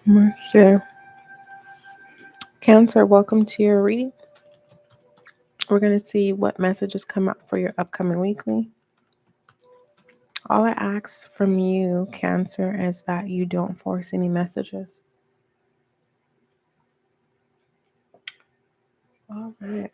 Mercy. Cancer, welcome to your reading. We're going to see what messages come up for your upcoming weekly. All I ask from you, Cancer, is that you don't force any messages. All right.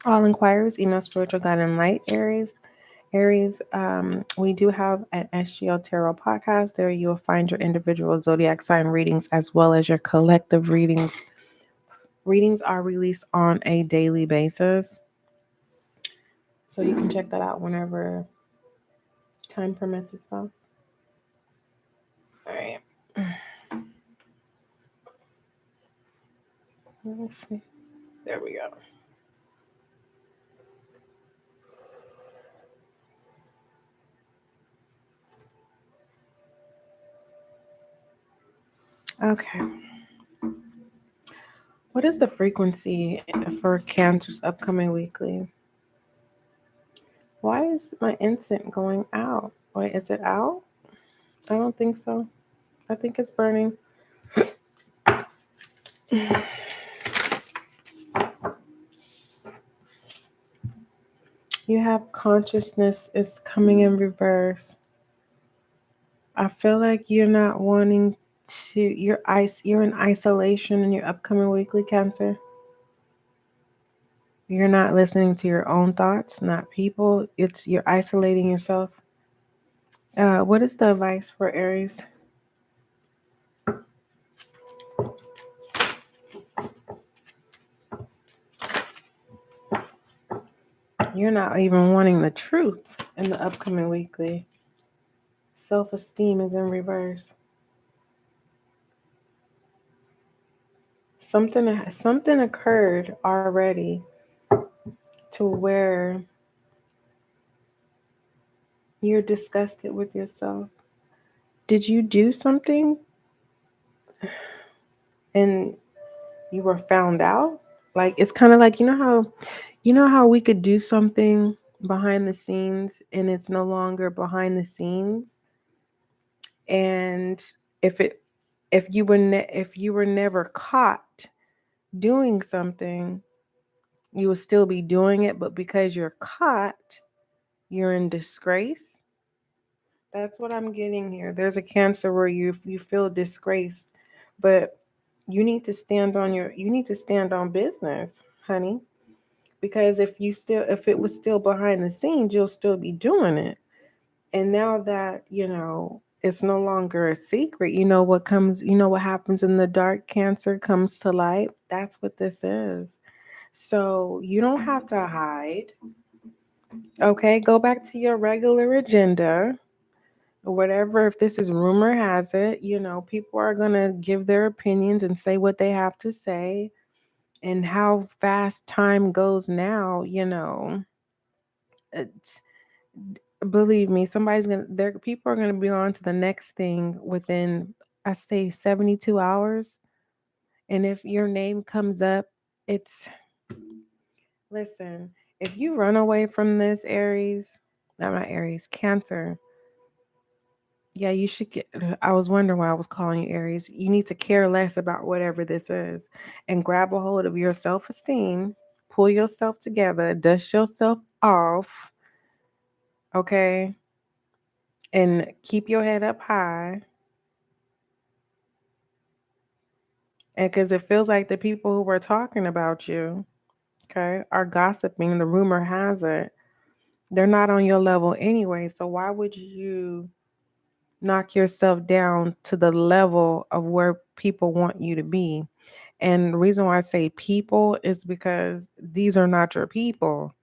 All inquiries, email Spiritual Guiding Light, Aries. Aries, we do have an SGL Tarot Podcast. There you will find your individual zodiac sign readings as well as your collective readings. Readings are released on a daily basis. So you can check that out whenever time permits itself. All right. Let's see. There we go. Okay. What is the frequency for Cancer's upcoming weekly? Why is my incense going out? Wait, is it out? I don't think so. I think it's burning. You have consciousness is coming in reverse. I feel like you're not wanting to, you're in isolation in your upcoming weekly, Cancer. You're not listening to your own thoughts, not people. You're isolating yourself. What is the advice for Aries? You're not even wanting the truth in the upcoming weekly. Self-esteem is in reverse. Something occurred already to where you're disgusted with yourself. Did you do something and you were found out? Like, it's kind of like, you know how we could do something behind the scenes and it's no longer behind the scenes, and if you were never caught doing something, you will still be doing it, but because you're caught, you're in disgrace. That's what I'm getting here. There's a Cancer where you feel disgraced, but you need to stand on business, honey. Because if it was still behind the scenes, you'll still be doing it. And now that, it's no longer a secret, what happens in the dark, Cancer comes to light. That's what this is. So you don't have to hide. Okay, go back to your regular agenda or whatever. If this is rumor has it, people are going to give their opinions and say what they have to say. And how fast time goes now, it's, believe me, people are going to be on to the next thing within, I say, 72 hours. And if your name comes up, listen, if you run away from this, Aries, not Aries, Cancer, yeah, you should I was wondering why I was calling you Aries. You need to care less about whatever this is and grab a hold of your self-esteem, pull yourself together, dust yourself off, okay? And keep your head up high. And because it feels like the people who were talking about you, okay, are gossiping. The rumor has it they're not on your level anyway. So why would you knock yourself down to the level of where people want you to be? And the reason why I say people is because these are not your people.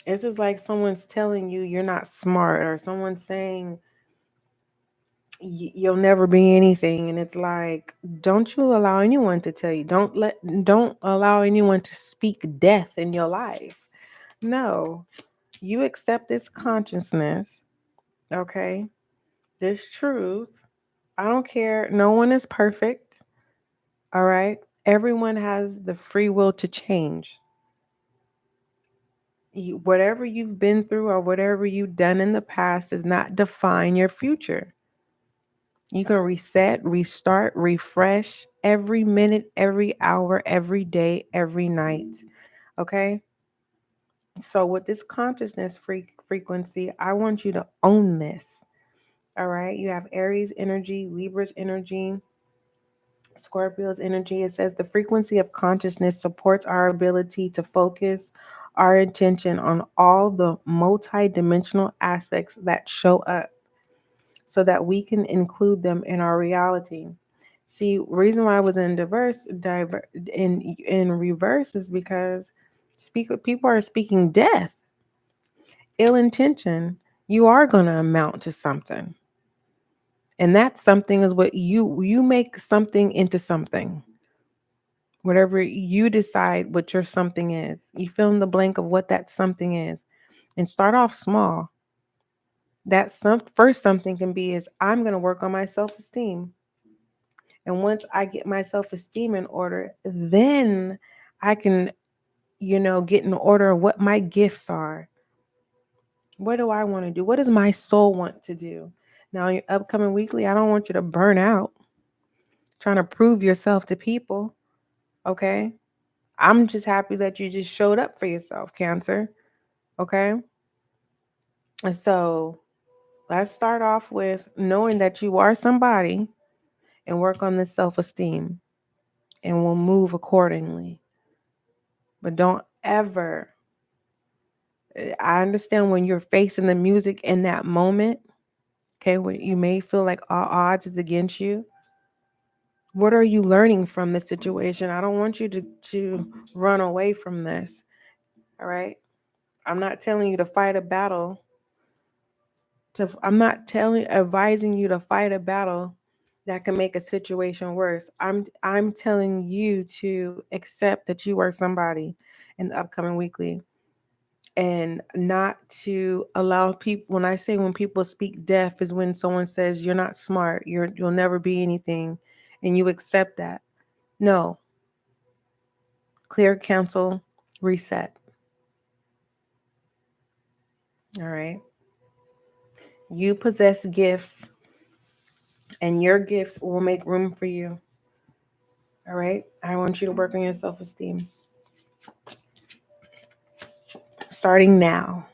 This is like someone's telling you you're not smart, or someone saying you'll never be anything, and it's like, don't you allow anyone to tell you, don't allow anyone to speak death in your life. No, you accept this consciousness Okay? This truth, I don't care. No one is perfect. All right? Everyone has the free will to change. Whatever you've been through or whatever you've done in the past does not define your future. You can reset, restart, refresh every minute, every hour, every day, every night. Okay? So, with this consciousness frequency, I want you to own this. All right? You have Aries energy, Libra's energy, Scorpio's energy. It says the frequency of consciousness supports our ability to focus our attention on all the multi-dimensional aspects that show up so that we can include them in our reality. See, reason why I was in in reverse is because people are speaking death, ill intention. You are going to amount to something. And that something is what you make something into something. Whatever you decide what your something is, you fill in the blank of what that something is, and start off small. That first something can be is I'm going to work on my self-esteem. And once I get my self-esteem in order, then I can, get in order of what my gifts are. What do I want to do? What does my soul want to do? Now, in your upcoming weekly, I don't want you to burn out trying to prove yourself to people. Okay? I'm just happy that you just showed up for yourself, Cancer. Okay? And so let's start off with knowing that you are somebody and work on this self-esteem, and we'll move accordingly. But don't ever, I understand when you're facing the music in that moment, okay, when you may feel like all odds is against you. What are you learning from this situation? I don't want you to run away from this. All right. I'm not telling you to fight a battle. I'm not advising you to fight a battle that can make a situation worse. I'm telling you to accept that you are somebody in the upcoming weekly, and not to allow people. When people speak deaf is when someone says you're not smart, you'll never be anything, and you accept that. No. Clear, cancel, reset. All right. You possess gifts, and your gifts will make room for you. All right. I want you to work on your self-esteem. Starting now.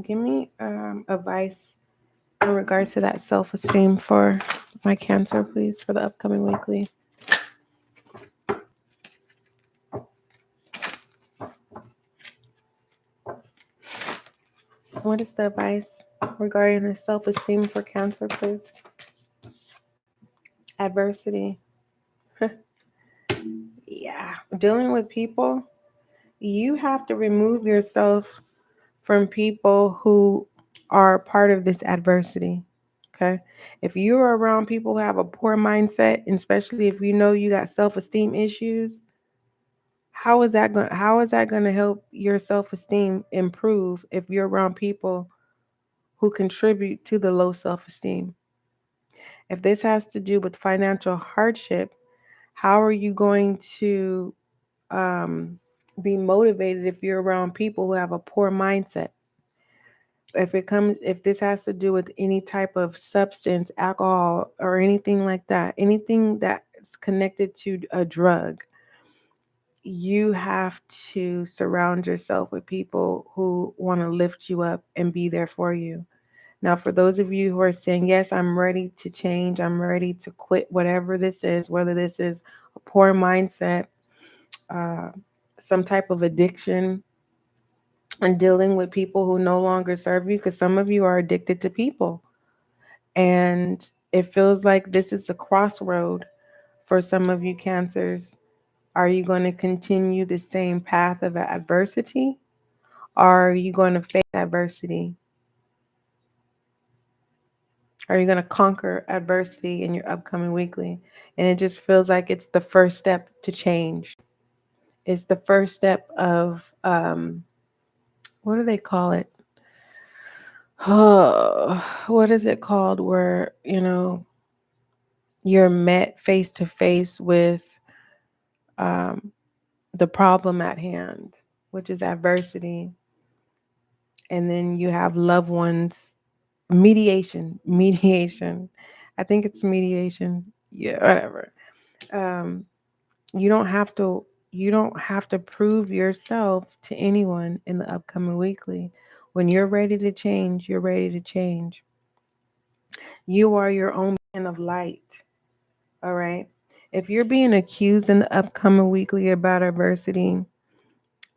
Give me advice in regards to that self-esteem for my Cancer, please, for the upcoming weekly. What is the advice regarding the self-esteem for Cancer, please? Adversity. Yeah. Dealing with people, you have to remove yourself from people who are part of this adversity. Okay. If you're around people who have a poor mindset, and especially if you know you got self-esteem issues, how is that going to help your self-esteem improve if you're around people who contribute to the low self-esteem? If this has to do with financial hardship, how are you going to be motivated if you're around people who have a poor mindset? If this has to do with any type of substance, alcohol, or anything like that, anything that's connected to a drug, you have to surround yourself with people who want to lift you up and be there for you. Now, for those of you who are saying, yes, I'm ready to change, I'm ready to quit whatever this is, whether this is a poor mindset, uh, some type of addiction, and dealing with people who no longer serve you, because some of you are addicted to people. And it feels like this is a crossroad for some of you Cancers. Are you going to continue the same path of adversity? Or are you going to face adversity? Are you going to conquer adversity in your upcoming weekly? And it just feels like it's the first step to change. It's the first step of what do they call it? What is it called where, you're met face to face with um, the problem at hand, which is adversity. And then you have loved ones, mediation. I think it's mediation. Yeah, whatever. Um, you don't have to prove yourself to anyone in the upcoming weekly. When you're ready to change, you're ready to change. You are your own beacon of light. All right. If you're being accused in the upcoming weekly about adversity,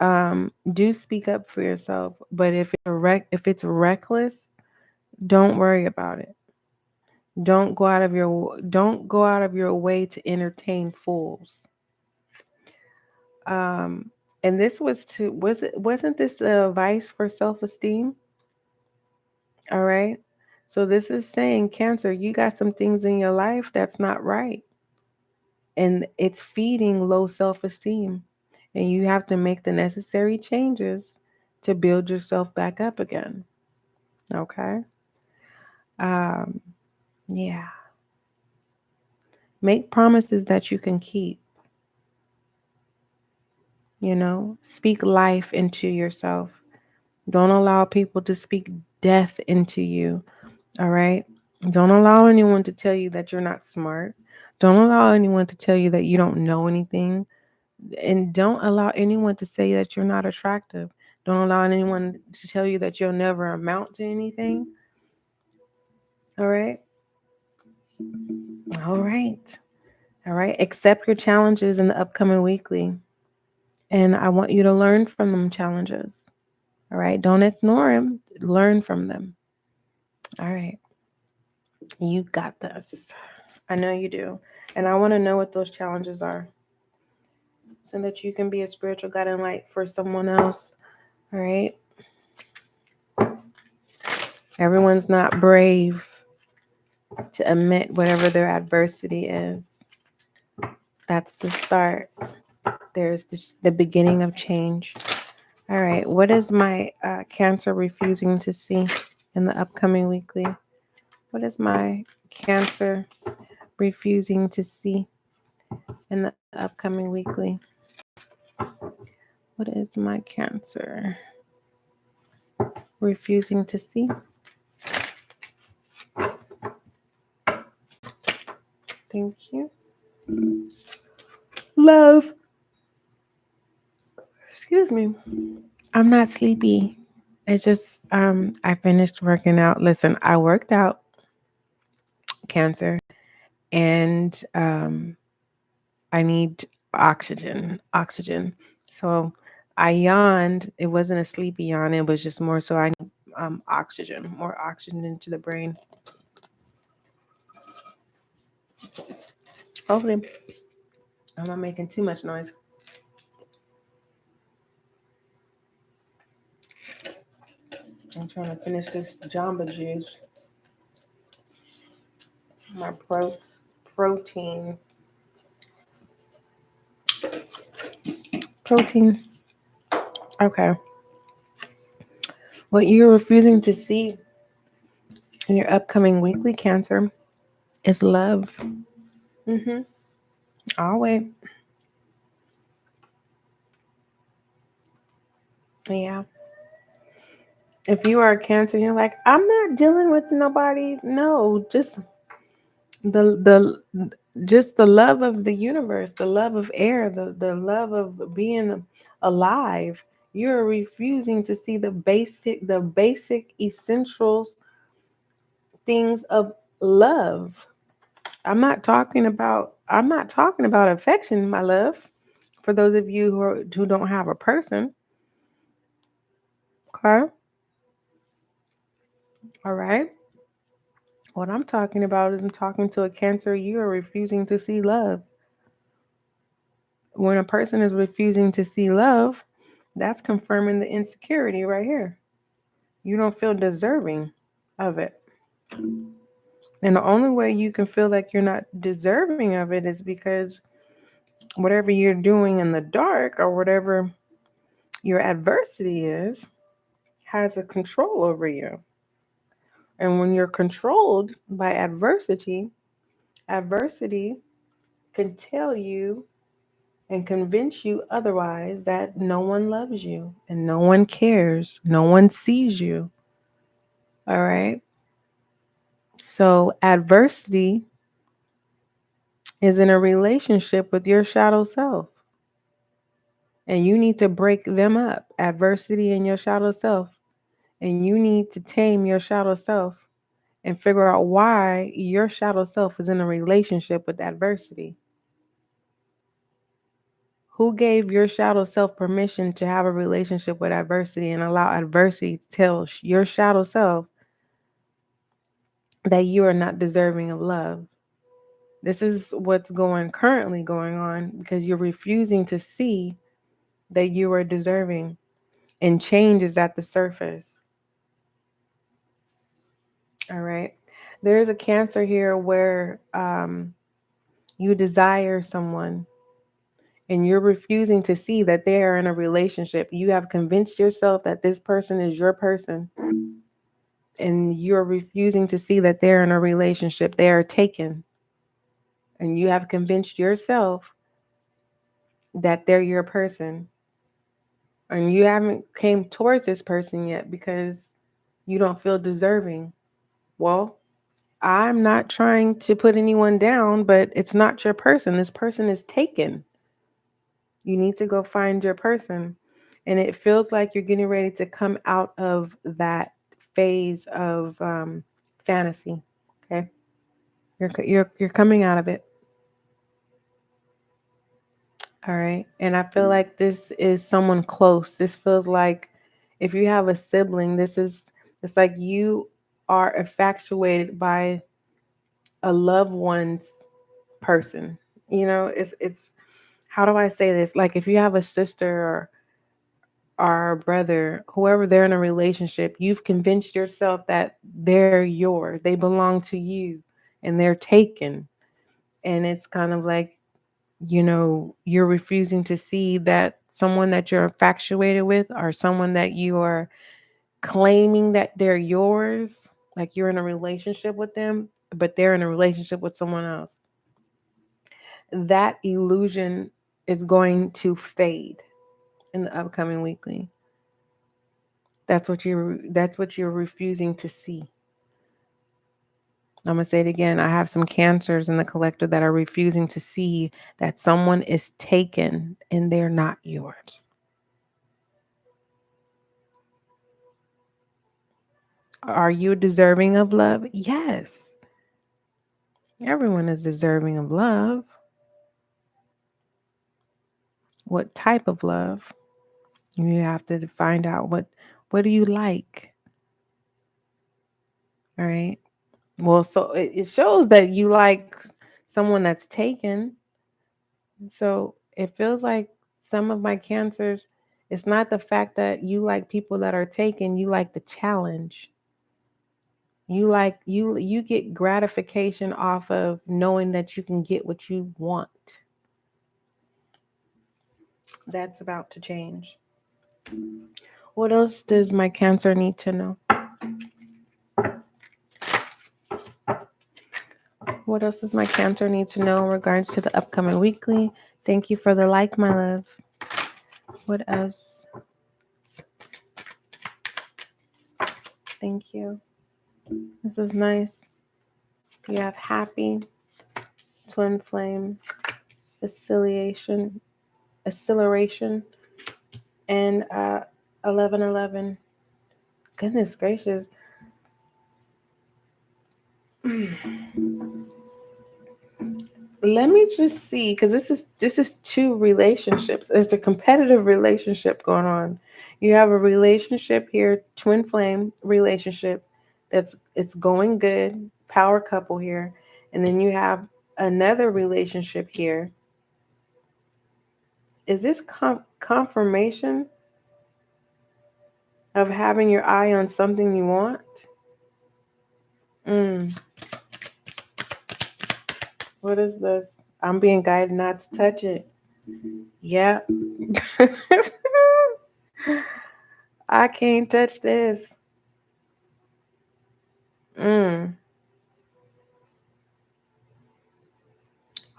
do speak up for yourself. But if it's reckless, don't worry about it. Don't go out of your way to entertain fools. Um, and this wasn't this advice for self-esteem? All right. So this is saying, Cancer, you got some things in your life that's not right. And it's feeding low self-esteem. And you have to make the necessary changes to build yourself back up again. Okay? Um, yeah. Make promises that you can keep. Speak life into yourself. Don't allow people to speak death into you. All right? Don't allow anyone to tell you that you're not smart. Don't allow anyone to tell you that you don't know anything. And don't allow anyone to say that you're not attractive. Don't allow anyone to tell you that you'll never amount to anything. All right? All right. All right. Accept your challenges in the upcoming weekly. And I want you to learn from them challenges. All right. Don't ignore them. Learn from them. All right. You got this. I know you do. And I want to know what those challenges are so that you can be a spiritual guiding light for someone else. All right. Everyone's not brave to admit whatever their adversity is. That's the start. There's the beginning of change. All right. What is my Cancer refusing to see in the upcoming weekly? What is my Cancer refusing to see in the upcoming weekly? What is my Cancer refusing to see? Thank you. Love. Excuse me. I'm not sleepy. It's just I finished working out. Listen, I worked out, Cancer, and I need oxygen. So I yawned. It wasn't a sleepy yawn. It was just more so I need oxygen, more oxygen into the brain. Hopefully, I'm not making too much noise. I'm trying to finish this Jamba Juice. My protein. Protein. Okay. What you're refusing to see in your upcoming weekly, Cancer, is love. I'll wait. Yeah. If you are a Cancer, you're like, I'm not dealing with nobody. No, just the love of the universe, the love of air, the love of being alive. You're refusing to see the basic essentials things of love. I'm not talking about affection, my love. For those of you who don't have a person. Okay? All right? What I'm talking about is I'm talking to a Cancer. You are refusing to see love. When a person is refusing to see love, that's confirming the insecurity right here. You don't feel deserving of it. And the only way you can feel like you're not deserving of it is because whatever you're doing in the dark or whatever your adversity is, has a control over you. And when you're controlled by adversity, adversity can tell you and convince you otherwise that no one loves you and no one cares, no one sees you. All right. So, adversity is in a relationship with your shadow self, and you need to break them up, adversity and your shadow self. And you need to tame your shadow self and figure out why your shadow self is in a relationship with adversity. Who gave your shadow self permission to have a relationship with adversity and allow adversity to tell your shadow self that you are not deserving of love? This is what's currently going on because you're refusing to see that you are deserving, and change is at the surface. All right. There's a Cancer here where you desire someone and you're refusing to see that they are in a relationship. You have convinced yourself that this person is your person, and you're refusing to see that they're in a relationship. They are taken. And you have convinced yourself that they're your person. And you haven't came towards this person yet because you don't feel deserving. Well, I'm not trying to put anyone down, but it's not your person. This person is taken. You need to go find your person. And it feels like you're getting ready to come out of that phase of fantasy. Okay, you're coming out of it. All right, and I feel like this is someone close. This feels like if you have a sibling, it's like you are infatuated by a loved one's person. It's how do I say this? Like if you have a sister or brother, whoever they're in a relationship, you've convinced yourself that they're yours, they belong to you, and they're taken. And it's kind of like, you're refusing to see that someone that you're infatuated with or someone that you are claiming that they're yours, like you're in a relationship with them, but they're in a relationship with someone else. That illusion is going to fade in the upcoming weekly. That's what you're refusing to see. I'm going to say it again. I have some Cancers in the collective that are refusing to see that someone is taken and they're not yours. Are you deserving of love? Yes. Everyone is deserving of love. What type of love? You have to find out what do you like? All right. Well, so it shows that you like someone that's taken. So it feels like some of my Cancers, it's not the fact that you like people that are taken, you like the challenge. You get gratification off of knowing that you can get what you want. That's about to change. What else does my Cancer need to know? What else does my Cancer need to know in regards to the upcoming weekly? Thank you for the like, my love. What else? Thank you. This is nice. You have happy, twin flame, acceleration, and 1111. Goodness gracious. Let me just see, because this is two relationships. There's a competitive relationship going on. You have a relationship here, twin flame relationship, it's going good, power couple here, and then you have another relationship here. Is this confirmation of having your eye on something you want? What is this? I'm being guided not to touch it. Yeah. I can't touch this.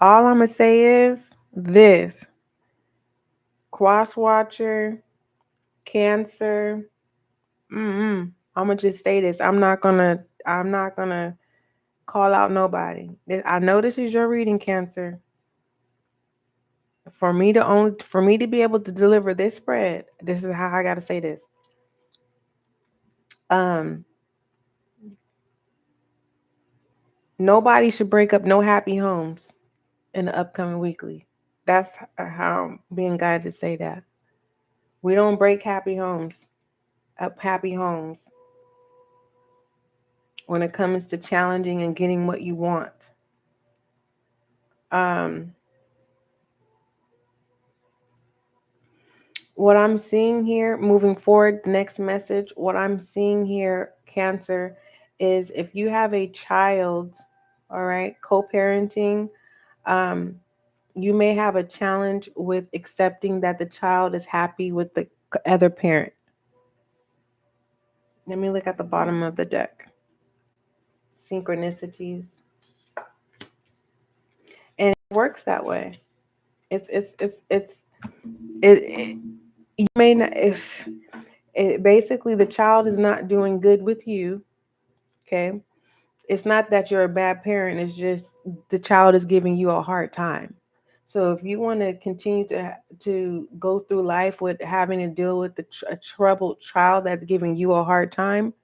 All I'm going to say is this. Cross watcher, Cancer. I'm going to just say this. I'm not going to call out nobody. I know this is your reading, Cancer. For me to be able to deliver this spread, this is how I got to say this. Nobody should break up no happy homes in the upcoming weekly. That's how I'm being guided to say that. We don't break happy homes when it comes to challenging and getting what you want. What I'm seeing here, moving forward, the next message, what I'm seeing here, Cancer, is if you have a child, all right, co-parenting, you may have a challenge with accepting that the child is happy with the other parent. Let me look at the bottom of the deck. Synchronicities. And it works that way. You may not, if it basically the child is not doing good with you, okay? It's not that you're a bad parent, it's just the child is giving you a hard time. So if you want to continue to go through life with having to deal with a troubled child that's giving you a hard time,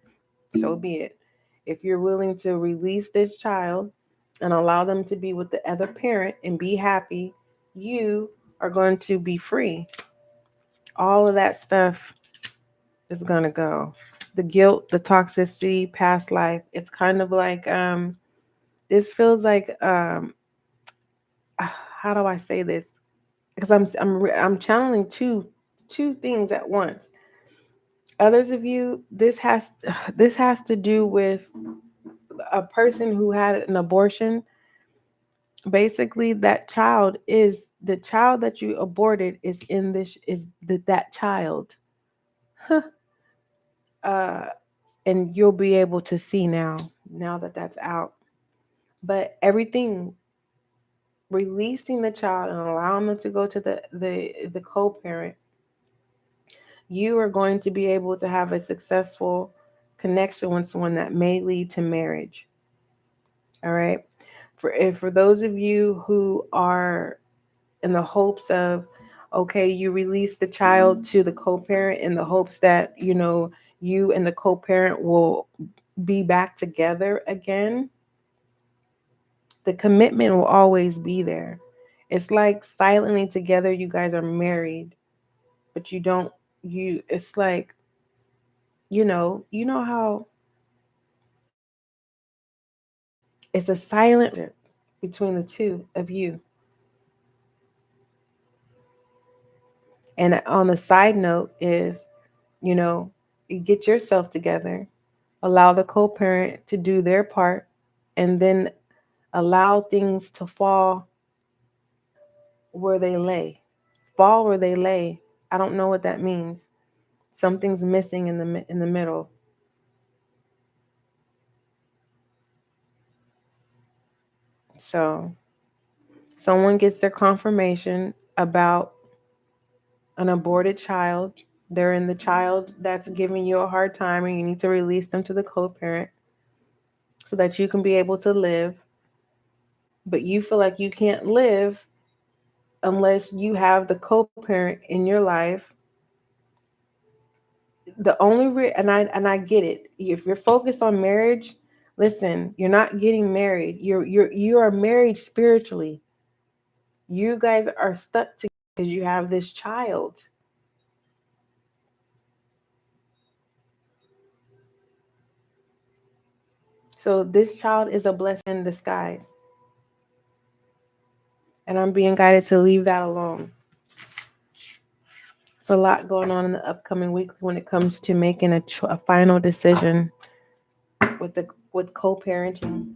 so be it. If you're willing to release this child and allow them to be with the other parent and be happy, you are going to be free. All of that stuff is going to go. The guilt, the toxicity, past life. It's kind of like this feels like how do I say this? Because I'm channeling two things at once. Others of you, this has to do with a person who had an abortion. Basically, that child is the child that you aborted is in this that child. And you'll be able to see now that that's out. But everything, releasing the child and allowing them to go to the co-parent, you are going to be able to have a successful connection with someone that may lead to marriage. All right. For those of you who are in the hopes of, okay, you release the child to the co-parent in the hopes that, you and the co-parent will be back together again, the commitment will always be there. It's like silently together you guys are married, but it's like, you know how it's a silent between the two of you. And on the side note is, you get yourself together, allow the co-parent to do their part, and then allow things to fall where they lay. Fall where they lay. I don't know what that means. Something's missing in the middle. So someone gets their confirmation about an aborted child. They're in the child that's giving you a hard time, and you need to release them to the co-parent so that you can be able to live. But you feel like you can't live unless you have the co-parent in your life. The only and I get it. If you're focused on marriage, listen, you're not getting married. You are married spiritually. You guys are stuck together because you have this child. So this child is a blessing in disguise. And I'm being guided to leave that alone. It's a lot going on in the upcoming week when it comes to making a final decision with co-parenting.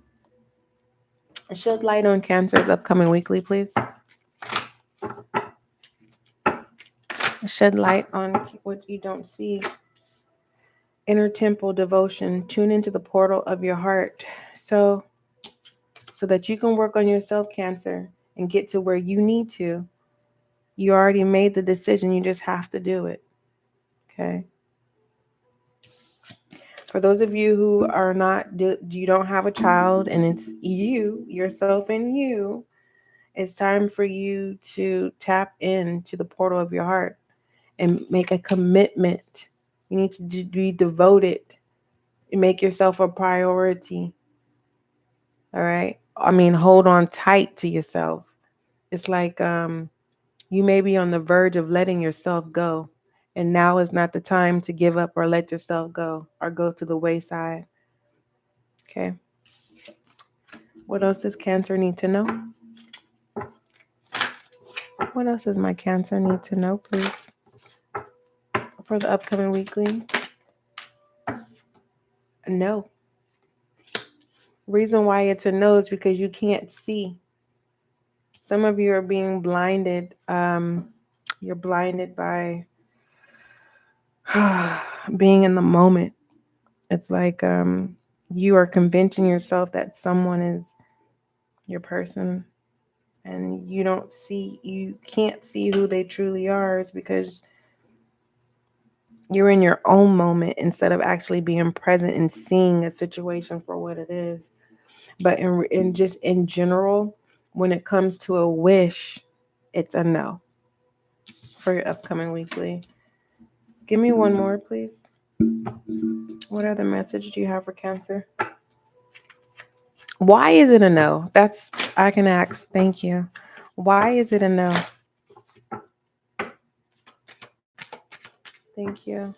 Shed light on Cancer's upcoming weekly, please. Shed light on what you don't see. inner temple devotion. Tune into the portal of your heart. So that you can work on yourself, Cancer, and get to where you need to. You already made the decision. You just have to do it. Okay. For those of you who are not, you don't have a child and it's you, yourself and you, it's time for you to tap into the portal of your heart and make a commitment. You need to be devoted and make yourself a priority. All right. I mean, hold on tight to yourself. It's like you may be on the verge of letting yourself go. And now is not the time to give up or let yourself go or go to the wayside. Okay. What else does Cancer need to know? What else does my Cancer need to know, please? For the upcoming weekly? No. Reason why it's a no is because you can't see. Some of you are being blinded. You're blinded by being in the moment. It's like you are convincing yourself that someone is your person, and you can't see who they truly are. Is because you're in your own moment instead of actually being present and seeing a situation for what it is. But in general, when it comes to a wish, it's a no for your upcoming weekly. Give me one more, please. What other message do you have for Cancer? Why is it a no? I can ask. Thank you. Why is it a no? Thank you.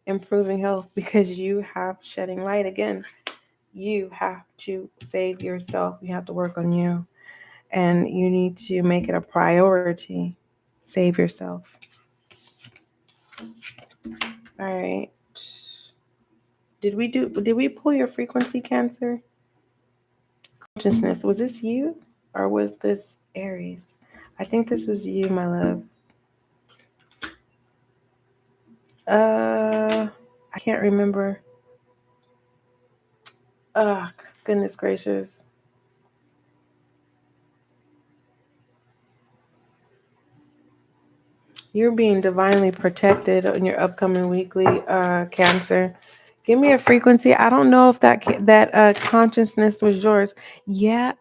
Improving health, because you have shedding light again. You have to save yourself. You have to work on you. And you need to make it a priority. Save yourself. All right. Did we pull your frequency, Cancer? Consciousness. Was this you or was this Aries? I think this was you, my love. I can't remember. Oh, goodness gracious. You're being divinely protected on your upcoming weekly, Cancer. Give me a frequency. I don't know if that consciousness was yours. Yeah,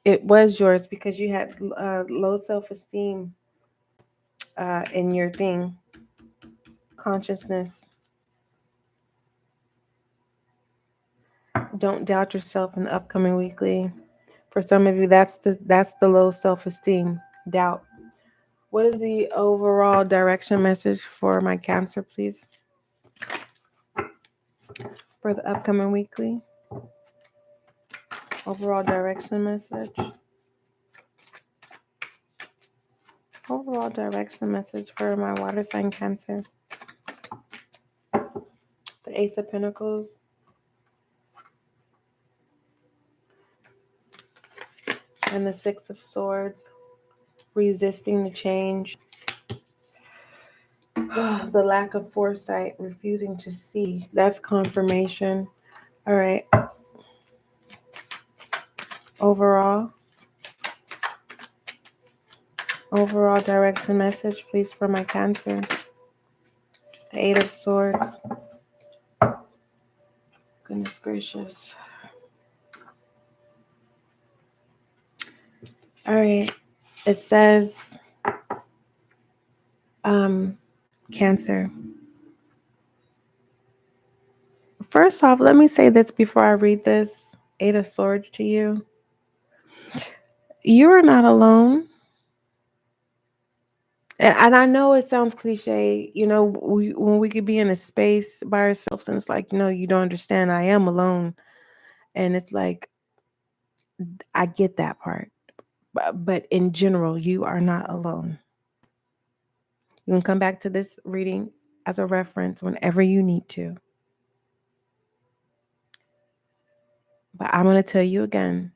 it was yours because you had low self-esteem in your thing. Consciousness. Don't doubt yourself in the upcoming weekly. For some of you, that's the low self-esteem, doubt. What is the overall direction message for my Cancer, please? For the upcoming weekly. Overall direction message. Overall direction message for my water sign Cancer. The Ace of Pentacles. And the Six of Swords. Resisting the change. The lack of foresight. Refusing to see. That's confirmation. All right. Overall direction message, please, for my Cancer. The Eight of Swords. Goodness gracious. All right. It says, Cancer. First off, let me say this before I read this Eight of Swords to you. You are not alone. And I know it sounds cliche, when we could be in a space by ourselves and it's like, you don't understand. I am alone. And it's like, I get that part. But in general, you are not alone. You can come back to this reading as a reference whenever you need to. But I'm going to tell you again,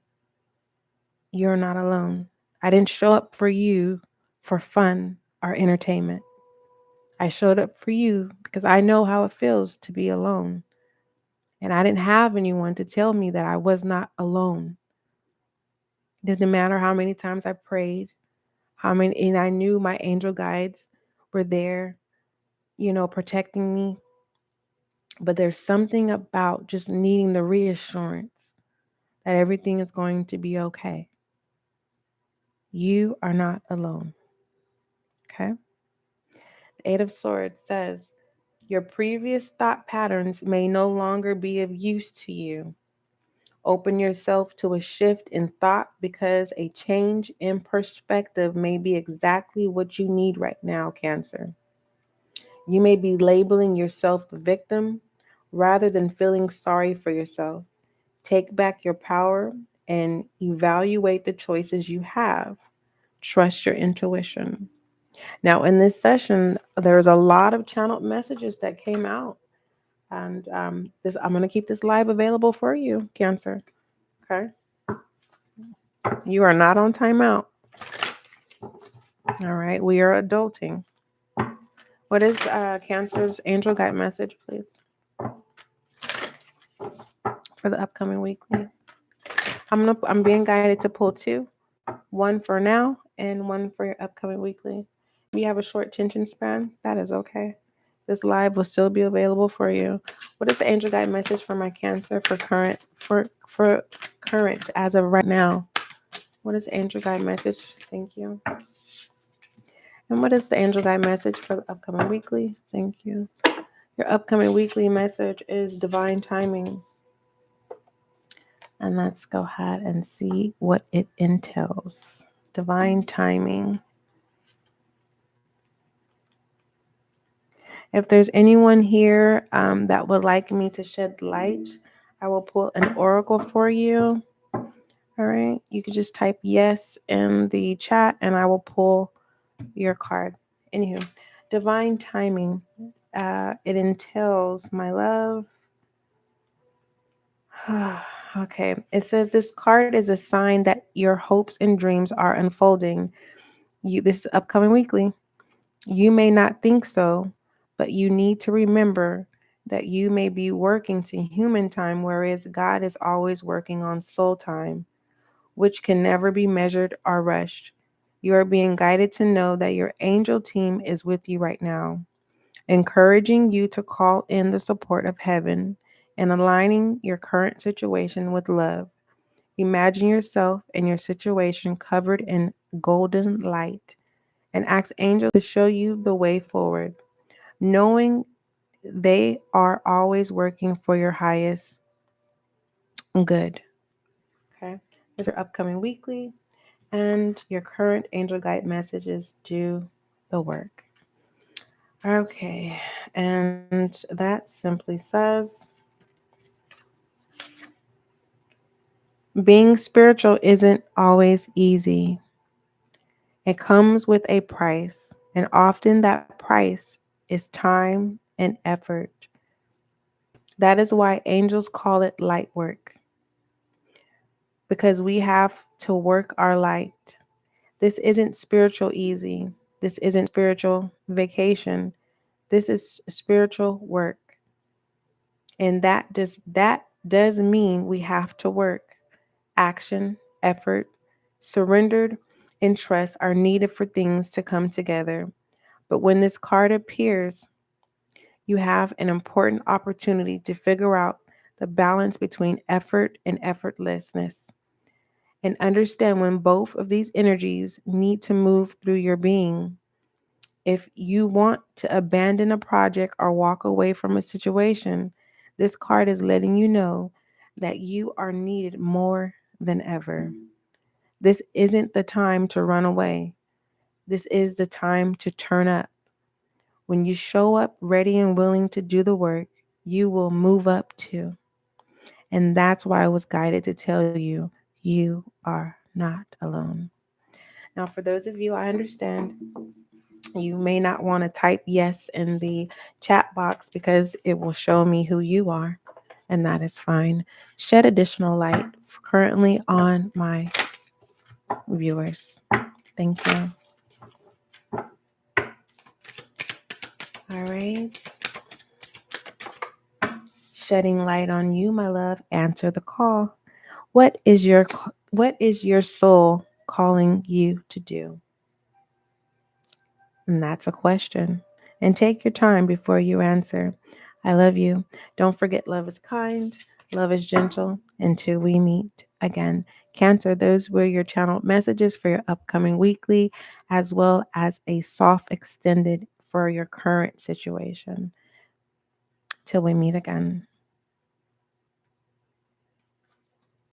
you're not alone. I didn't show up for you for fun or entertainment. I showed up for you because I know how it feels to be alone. And I didn't have anyone to tell me that I was not alone. It didn't matter how many times I prayed, and I knew my angel guides were there, protecting me. But there's something about just needing the reassurance that everything is going to be okay. You are not alone. Okay? The Eight of Swords says, your previous thought patterns may no longer be of use to you. Open yourself to a shift in thought because a change in perspective may be exactly what you need right now, Cancer. You may be labeling yourself the victim rather than feeling sorry for yourself. Take back your power and evaluate the choices you have. Trust your intuition. Now, in this session, there's a lot of channeled messages that came out. And I'm going to keep this live available for you, Cancer. Okay? You are not on timeout. All right? We are adulting. What is Cancer's angel guide message, please, for the upcoming weekly? I'm being guided to pull two. One for now and one for your upcoming weekly. If you have a short attention span, that is okay. This live will still be available for you. What is the angel guide message for my Cancer for current as of right now? What is the angel guide message? Thank you. And what is the angel guide message for the upcoming weekly? Thank you. Your upcoming weekly message is divine timing. And let's go ahead and see what it entails. Divine timing. If there's anyone here that would like me to shed light, I will pull an oracle for you. All right. You can just type yes in the chat and I will pull your card. Anywho, divine timing. It entails, my love. Okay. It says this card is a sign that your hopes and dreams are unfolding. This is upcoming weekly. You may not think so, but you need to remember that you may be working to human time, whereas God is always working on soul time, which can never be measured or rushed. You are being guided to know that your angel team is with you right now, encouraging you to call in the support of heaven and aligning your current situation with love. Imagine yourself and your situation covered in golden light and ask angels to show you the way forward, knowing they are always working for your highest good. Okay. These are upcoming weekly, and your current angel guide messages do the work. Okay. And that simply says, being spiritual isn't always easy. It comes with a price, and often that price is time and effort. That is why angels call it light work, because we have to work our light. This isn't spiritual easy. This isn't spiritual vacation. This is spiritual work. And that does mean we have to work. Action, effort, surrendered, and trust are needed for things to come together. But when this card appears, you have an important opportunity to figure out the balance between effort and effortlessness, and understand when both of these energies need to move through your being. If you want to abandon a project or walk away from a situation, this card is letting you know that you are needed more than ever. This isn't the time to run away. This is the time to turn up. When you show up ready and willing to do the work, you will move up too. And that's why I was guided to tell you, you are not alone. Now, for those of you, I understand you may not want to type yes in the chat box because it will show me who you are, and that is fine. Shed additional light currently on my viewers. Thank you. All right. Shedding light on you, my love. Answer the call. What is your soul calling you to do? And that's a question. And take your time before you answer. I love you. Don't forget, love is kind, love is gentle. Until we meet again. Cancer, those were your channeled messages for your upcoming weekly, as well as a soft extended for your current situation. Till we meet again.